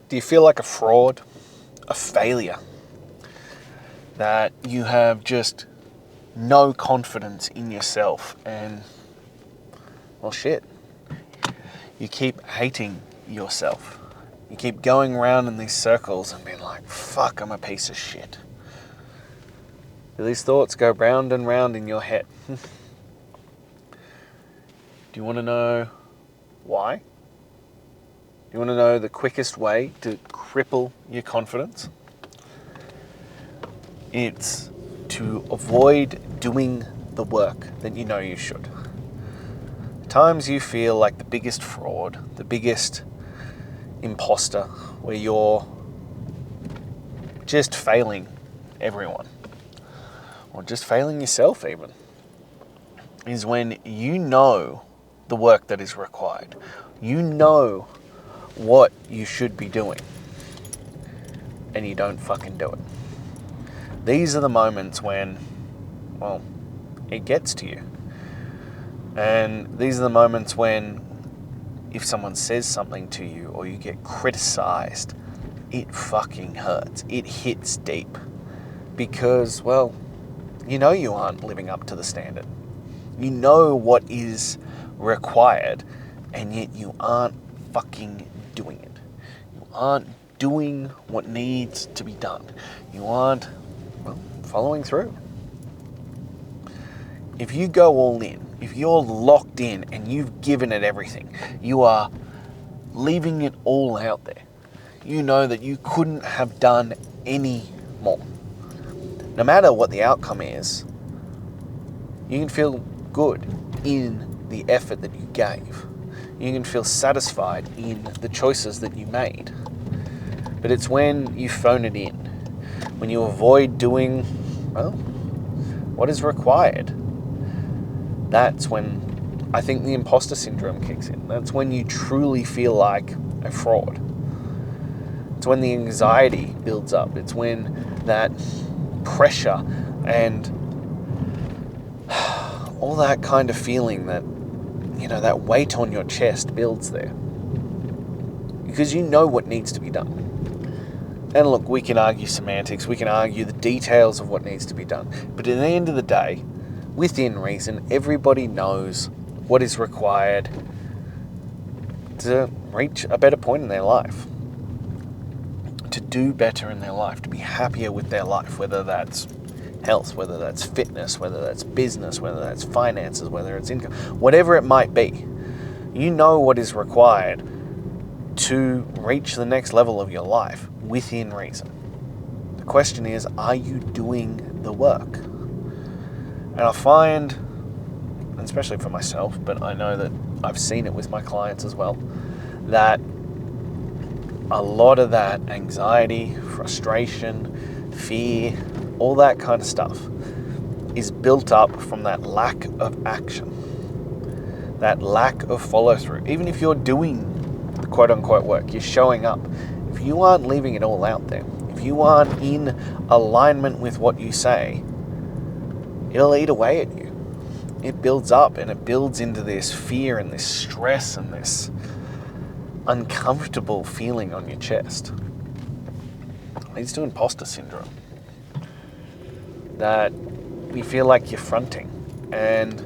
Do you feel like a fraud, a failure, that you have just no confidence in yourself and, well, shit, you keep hating yourself. You keep going around in these circles and being like, fuck, I'm a piece of shit. These thoughts go round and round in your head. Do you want to know why? Do you want to know the quickest way to cripple your confidence? It's to avoid doing the work that you know you should. The times you feel like the biggest fraud, the biggest imposter, where you're just failing everyone, or just failing yourself even, is when you know the work that is required. You know what you should be doing, and you don't fucking do it. These are the moments when, well, it gets to you. And these are the moments when, if someone says something to you or you get criticized, it fucking hurts. It hits deep. Because, well, you know you aren't living up to the standard. You know what is required, and yet you aren't fucking doing it. You aren't doing what needs to be done. You aren't, well, following through. If you go all in, if you're locked in and you've given it everything, you are leaving it all out there. You know that you couldn't have done any more. No matter what the outcome is, you can feel good in the effort that you gave. You can feel satisfied in the choices that you made. But it's when you phone it in, when you avoid doing, well, what is required. That's when I think the imposter syndrome kicks in. That's when you truly feel like a fraud. It's when the anxiety builds up. It's when that pressure and all that kind of feeling, that, you know, that weight on your chest builds there. Because you know what needs to be done. And look, we can argue semantics, we can argue the details of what needs to be done. But at the end of the day, within reason, everybody knows what is required to reach a better point in their life, to do better in their life, to be happier with their life, whether that's health, whether that's fitness, whether that's business, whether that's finances, whether it's income, whatever it might be. You know what is required to reach the next level of your life within reason. The question is, are you doing the work? And I find, especially for myself, but I know that I've seen it with my clients as well, that a lot of that anxiety, frustration, fear, all that kind of stuff is built up from that lack of action, that lack of follow through. Even if you're doing quote unquote work, you're showing up, if you aren't leaving it all out there, if you aren't in alignment with what you say, it'll eat away at you. It builds up and it builds into this fear and this stress and this uncomfortable feeling on your chest. It leads to imposter syndrome. That you feel like you're fronting, and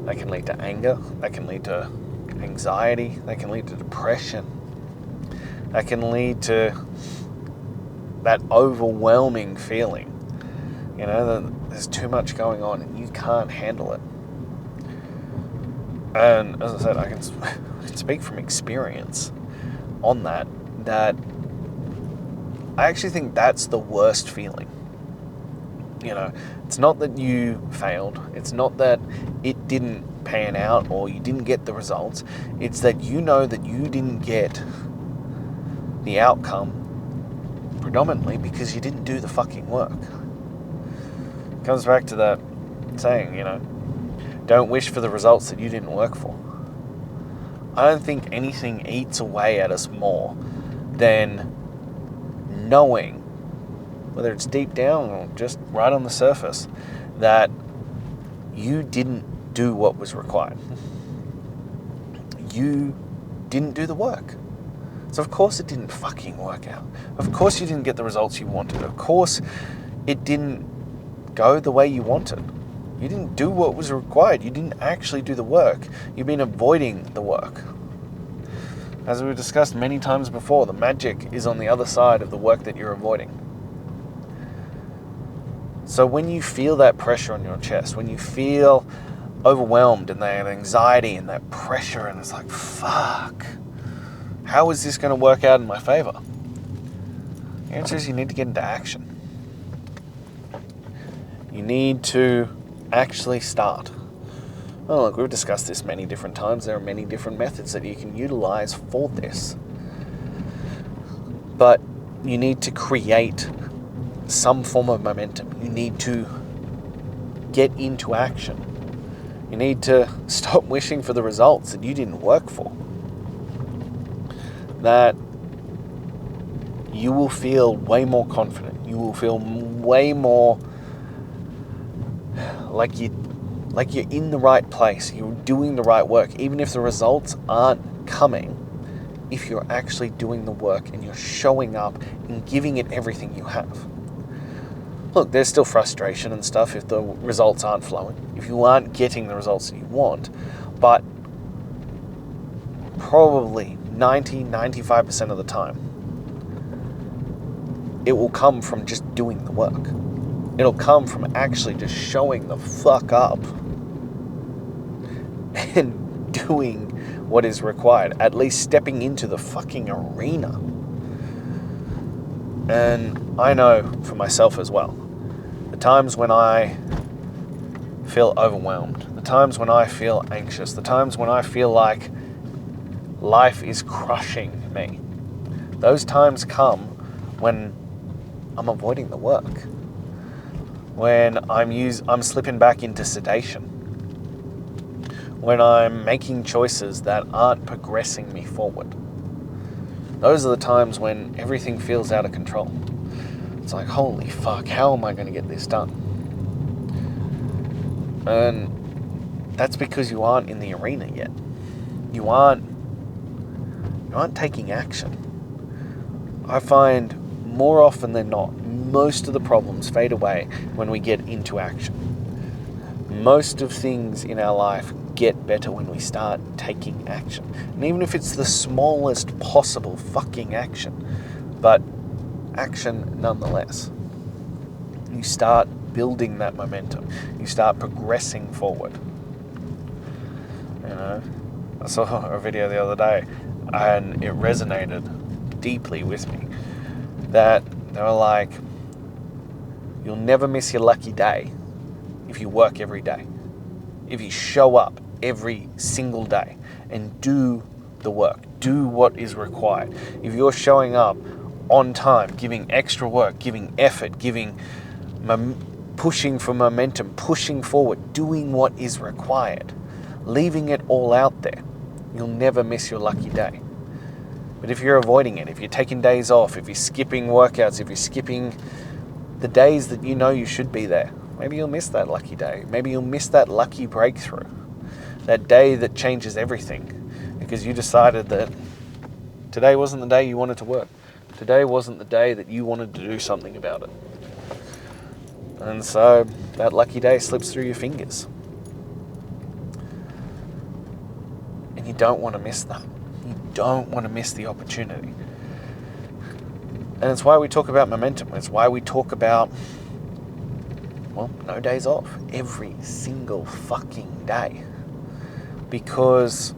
that can lead to anger, that can lead to anxiety, that can lead to depression, that can lead to that overwhelming feeling, you know, that there's too much going on and you can't handle it. And as I said, I can speak from experience on that I actually think that's the worst feeling. You know, it's not that you failed, it's not that it didn't pan out or you didn't get the results, it's that you know that you didn't get the outcome predominantly because you didn't do the fucking work. It comes back to that saying, you know, don't wish for the results that you didn't work for. I don't think anything eats away at us more than knowing, whether it's deep down or just right on the surface, that you didn't do what was required. You didn't do the work. So of course it didn't fucking work out. Of course you didn't get the results you wanted. Of course it didn't go the way you wanted. You didn't do what was required. You didn't actually do the work. You've been avoiding the work. As we've discussed many times before, the magic is on the other side of the work that you're avoiding. So when you feel that pressure on your chest, when you feel overwhelmed and that anxiety and that pressure, and it's like, fuck, how is this going to work out in my favor? The answer is you need to get into action. You need to actually start. Oh, look, we've discussed this many different times. There are many different methods that you can utilize for this. But you need to create some form of momentum. You need to get into action. You need to stop wishing for the results that you didn't work for. That you will feel way more confident. You will feel way more like you're in the right place, you're doing the right work, even if the results aren't coming, if you're actually doing the work and you're showing up and giving it everything you have. Look, there's still frustration and stuff if the results aren't flowing, if you aren't getting the results that you want, but probably 90-95% of the time, it will come from just doing the work. It'll come from actually just showing the fuck up and doing what is required. At least stepping into the fucking arena. And I know for myself as well, the times when I feel overwhelmed, the times when I feel anxious, the times when I feel like life is crushing me, those times come when I'm avoiding the work. When I'm slipping back into sedation, when I'm making choices that aren't progressing me forward. Those are the times when everything feels out of control. It's like, holy fuck, how am I going to get this done? And that's because you aren't in the arena yet. You aren't taking action. I find more often than not, most of the problems fade away when we get into action. Most of things in our life get better when we start taking action. And even if it's the smallest possible fucking action, but action nonetheless. You start building that momentum. You start progressing forward. You know, I saw a video the other day and it resonated deeply with me that they were like, you'll never miss your lucky day if you work every day. If you show up every single day and do the work, do what is required. If you're showing up on time, giving extra work, giving effort, pushing for momentum, pushing forward, doing what is required, leaving it all out there, you'll never miss your lucky day. But if you're avoiding it, if you're taking days off, if you're skipping workouts, if you're skipping the days that you know you should be there, maybe you'll miss that lucky day. Maybe you'll miss that lucky breakthrough. That day that changes everything because you decided that today wasn't the day you wanted to work. Today wasn't the day that you wanted to do something about it. And so that lucky day slips through your fingers. And you don't want to miss that. You don't want to miss the opportunity. And it's why we talk about momentum. It's why we talk about, well, no days off. Every single fucking day. Because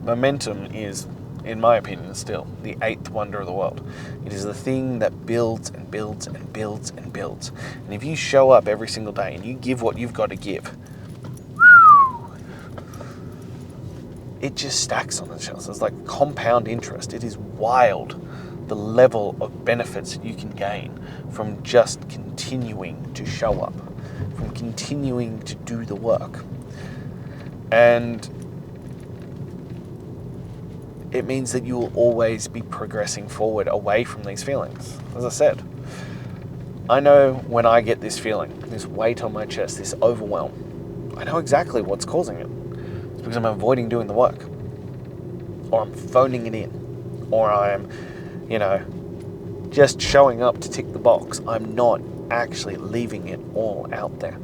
momentum is, in my opinion, still the eighth wonder of the world. It is the thing that builds and builds and builds and builds. And if you show up every single day and you give what you've got to give, it just stacks on itself. It's like compound interest. It is wild the level of benefits you can gain from just continuing to show up, from continuing to do the work. And it means that you will always be progressing forward away from these feelings. As I said, I know when I get this feeling, this weight on my chest, this overwhelm, I know exactly what's causing it. It's because I'm avoiding doing the work. or I'm phoning it in, or I'm, just showing up to tick the box. I'm not actually leaving it all out there.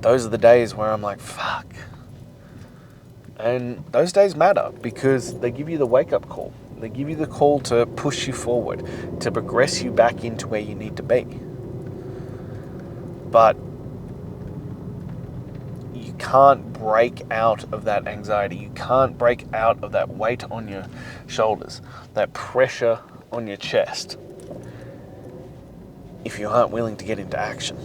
Those are the days where I'm like, fuck. And those days matter because they give you the wake-up call. They give you the call to push you forward, to progress you back into where you need to be. But you can't break out of that anxiety. You can't break out of that weight on your shoulders, that pressure on your chest, if you aren't willing to get into action.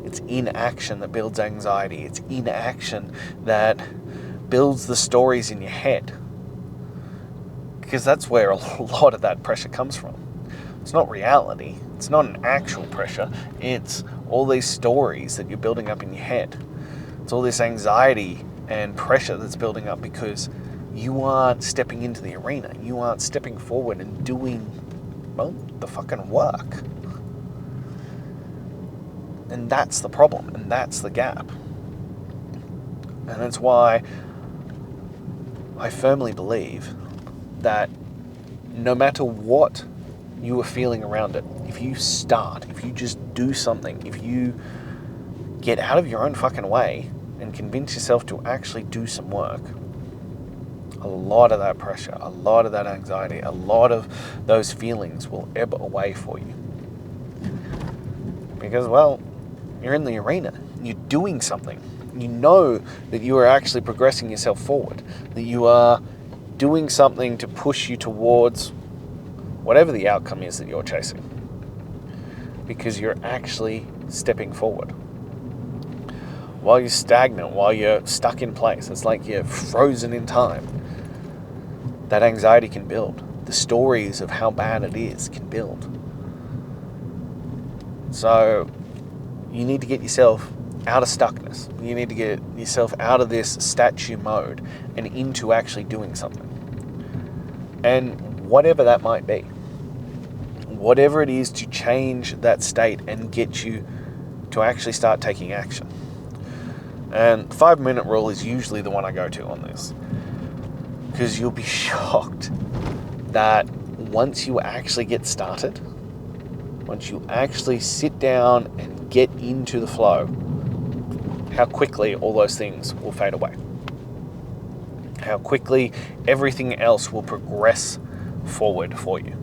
It's inaction that builds anxiety. It's inaction that builds the stories in your head. Because that's where a lot of that pressure comes from. It's not reality. It's not an actual pressure. It's all these stories that you're building up in your head. It's all this anxiety and pressure that's building up because you aren't stepping into the arena. You aren't stepping forward and doing, the fucking work. And that's the problem, and that's the gap. And that's why I firmly believe that no matter what you are feeling around it, if you start, if you just do something, if you get out of your own fucking way and convince yourself to actually do some work, a lot of that pressure, a lot of that anxiety, a lot of those feelings will ebb away for you. Because, you're in the arena. You're doing something. You know that you are actually progressing yourself forward, that you are doing something to push you towards whatever the outcome is that you're chasing. Because you're actually stepping forward. While you're stagnant, while you're stuck in place, it's like you're frozen in time. That anxiety can build. The stories of how bad it is can build. So you need to get yourself out of stuckness. You need to get yourself out of this statue mode and into actually doing something. And whatever that might be. Whatever it is to change that state and get you to actually start taking action. And the 5-minute rule is usually the one I go to on this. Because you'll be shocked that once you actually get started, once you actually sit down and get into the flow, how quickly all those things will fade away. How quickly everything else will progress forward for you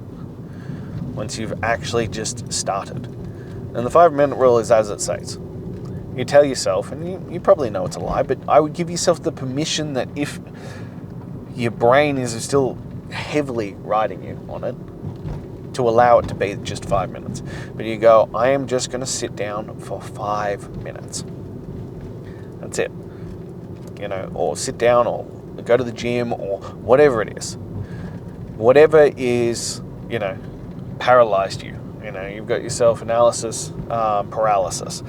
once you've actually just started. And the 5-minute rule is as it says. You tell yourself, and you probably know it's a lie, but I would give yourself the permission that if your brain is still heavily riding you on it, to allow it to be just 5 minutes. But you go, I am just going to sit down for 5 minutes. That's it. Or sit down or go to the gym or whatever it is. Whatever is, paralyzed you. You've got your self-analysis paralysis.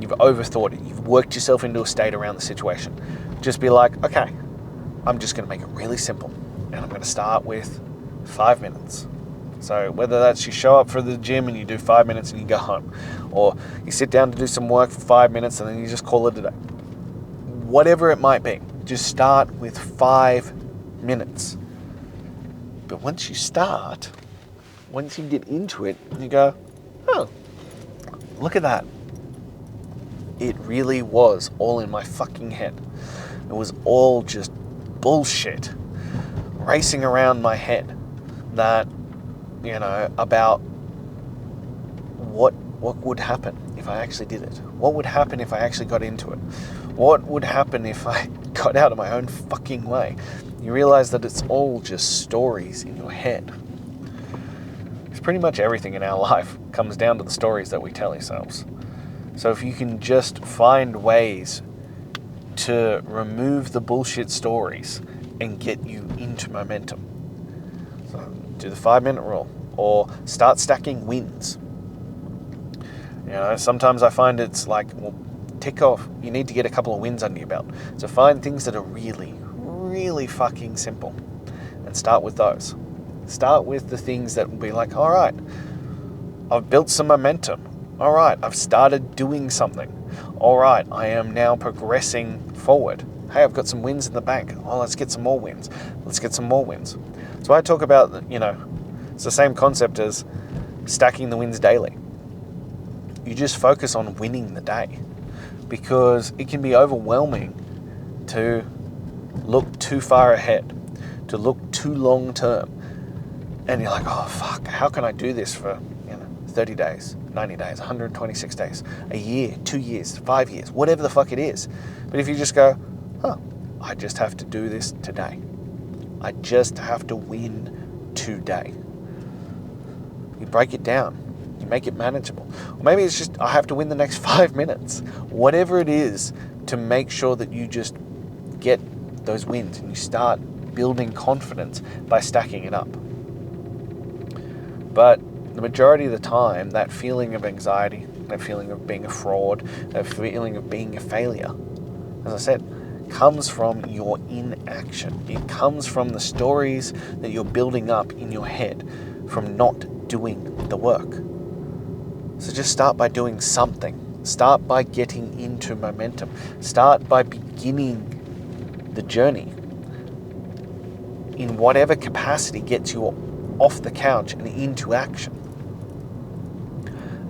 You've overthought it. You've worked yourself into a state around the situation. Just be like, okay, I'm just going to make it really simple. And I'm going to start with 5 minutes. So whether that's you show up for the gym and you do 5 minutes and you go home, or you sit down to do some work for 5 minutes and then you just call it a day. Whatever it might be, just start with 5 minutes. But once you start, once you get into it, you go, oh, look at that. It really was all in my fucking head. It was all just bullshit racing around my head that, about what would happen if I actually did it. What would happen if I actually got into it? What would happen if I got out of my own fucking way? You realize that it's all just stories in your head. It's pretty much everything in our life comes down to the stories that we tell ourselves. So if you can just find ways to remove the bullshit stories and get you into momentum. So do the 5-minute rule or start stacking wins. Sometimes I find it's like, tick off. You need to get a couple of wins under your belt. So find things that are really, really fucking simple and start with those. Start with the things that will be like, all right, I've built some momentum. All right, I've started doing something. All right, I am now progressing forward. Hey, I've got some wins in the bank. Oh, let's get some more wins. Let's get some more wins. So I talk about, it's the same concept as stacking the wins daily. You just focus on winning the day, because it can be overwhelming to look too far ahead, to look too long term. And you're like, oh, fuck, how can I do this for 30 days, 90 days, 126 days, a year, 2 years, 5 years, whatever the fuck it is. But if you just go, I just have to do this today. I just have to win today. You break it down. You make it manageable. Or maybe it's just, I have to win the next 5 minutes. Whatever it is, to make sure that you just get those wins and you start building confidence by stacking it up. But the majority of the time, that feeling of anxiety, that feeling of being a fraud, that feeling of being a failure, as I said, comes from your inaction. It comes from the stories that you're building up in your head from not doing the work. So just start by doing something. Start by getting into momentum. Start by beginning the journey in whatever capacity gets you off the couch and into action.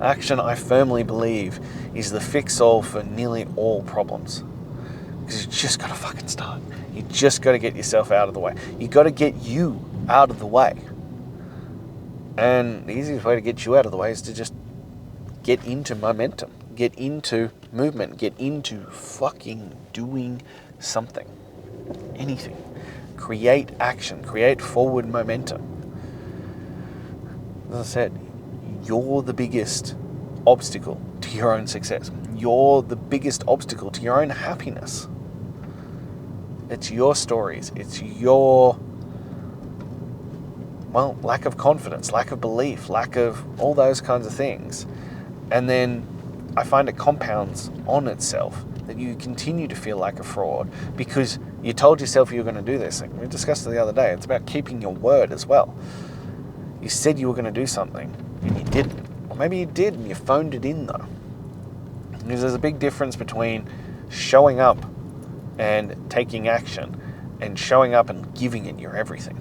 Action, I firmly believe, is the fix-all for nearly all problems. Because you just got to fucking start. You just got to get yourself out of the way. You got to get you out of the way. And the easiest way to get you out of the way is to just get into momentum. Get into movement. Get into fucking doing something. Anything. Create action. Create forward momentum. As I said, you're the biggest obstacle to your own success. You're the biggest obstacle to your own happiness. It's your stories. It's your, lack of confidence, lack of belief, lack of all those kinds of things. And then I find it compounds on itself, that you continue to feel like a fraud because you told yourself you were going to do this. Like we discussed it the other day. It's about keeping your word as well. You said you were going to do something and you didn't. Or maybe you did and you phoned it in though. Because there's a big difference between showing up and taking action and showing up and giving it your everything.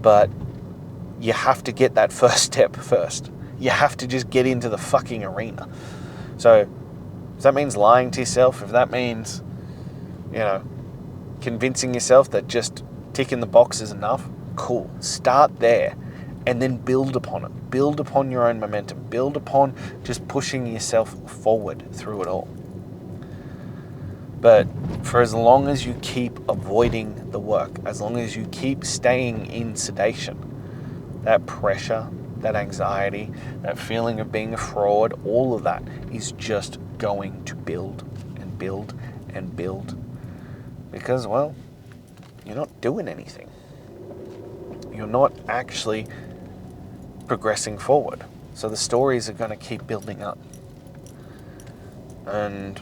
But you have to get that first step first. You have to just get into the fucking arena. So if that means lying to yourself, if that means, convincing yourself that just ticking the box is enough, cool. Start there and then build upon it. Build upon your own momentum. Build upon just pushing yourself forward through it all. But for as long as you keep avoiding the work, as long as you keep staying in sedation, that pressure, that anxiety, that feeling of being a fraud, all of that is just going to build and build and build. Because, you're not doing anything. You're not actually progressing forward. So the stories are going to keep building up. And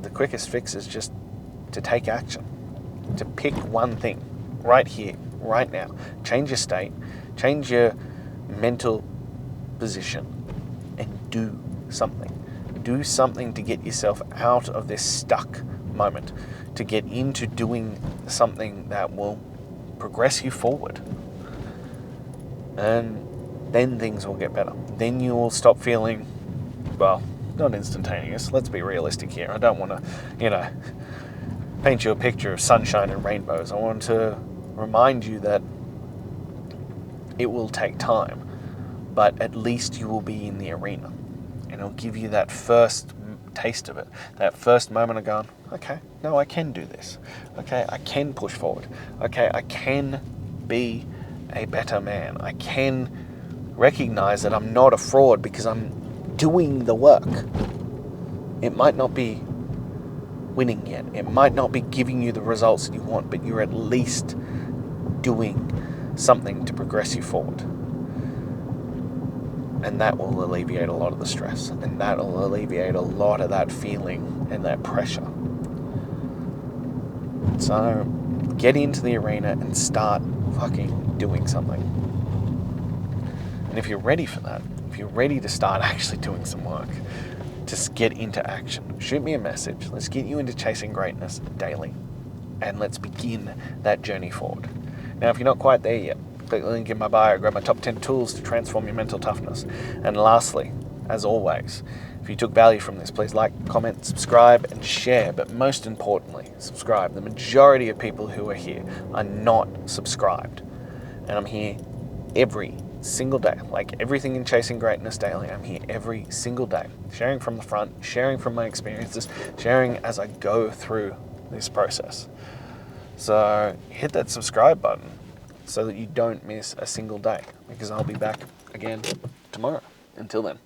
the quickest fix is just to take action, to pick one thing right here, right now. Change your state, change your mental position, and do something. Do something to get yourself out of this stuck moment, to get into doing something that will progress you forward. And then things will get better. Then you will stop feeling, not instantaneous. Let's be realistic here. I don't want to, paint you a picture of sunshine and rainbows. I want to remind you that it will take time, but at least you will be in the arena. And it'll give you that first taste of it, that first moment of going, okay, no, I can do this. Okay, I can push forward. Okay, I can be a better man. I can recognize that I'm not a fraud because I'm doing the work. It might not be winning yet. It might not be giving you the results that you want, but you're at least doing something to progress you forward. And that will alleviate a lot of the stress. And that will alleviate a lot of that feeling and that pressure. So get into the arena and start fucking doing something. And if you're ready for that, if you're ready to start actually doing some work, to get into action. Shoot me a message. Let's get you into chasing greatness daily. And let's begin that journey forward. Now, if you're not quite there yet, click the link in my bio, grab my top 10 tools to transform your mental toughness. And lastly, as always, if you took value from this, please like, comment, subscribe, and share. But most importantly, subscribe. The majority of people who are here are not subscribed. And I'm here every single day. Like everything in Chasing Greatness Daily, I'm here every single day, sharing from the front, sharing from my experiences, sharing as I go through this process. So hit that subscribe button so that you don't miss a single day, because I'll be back again tomorrow. Until then.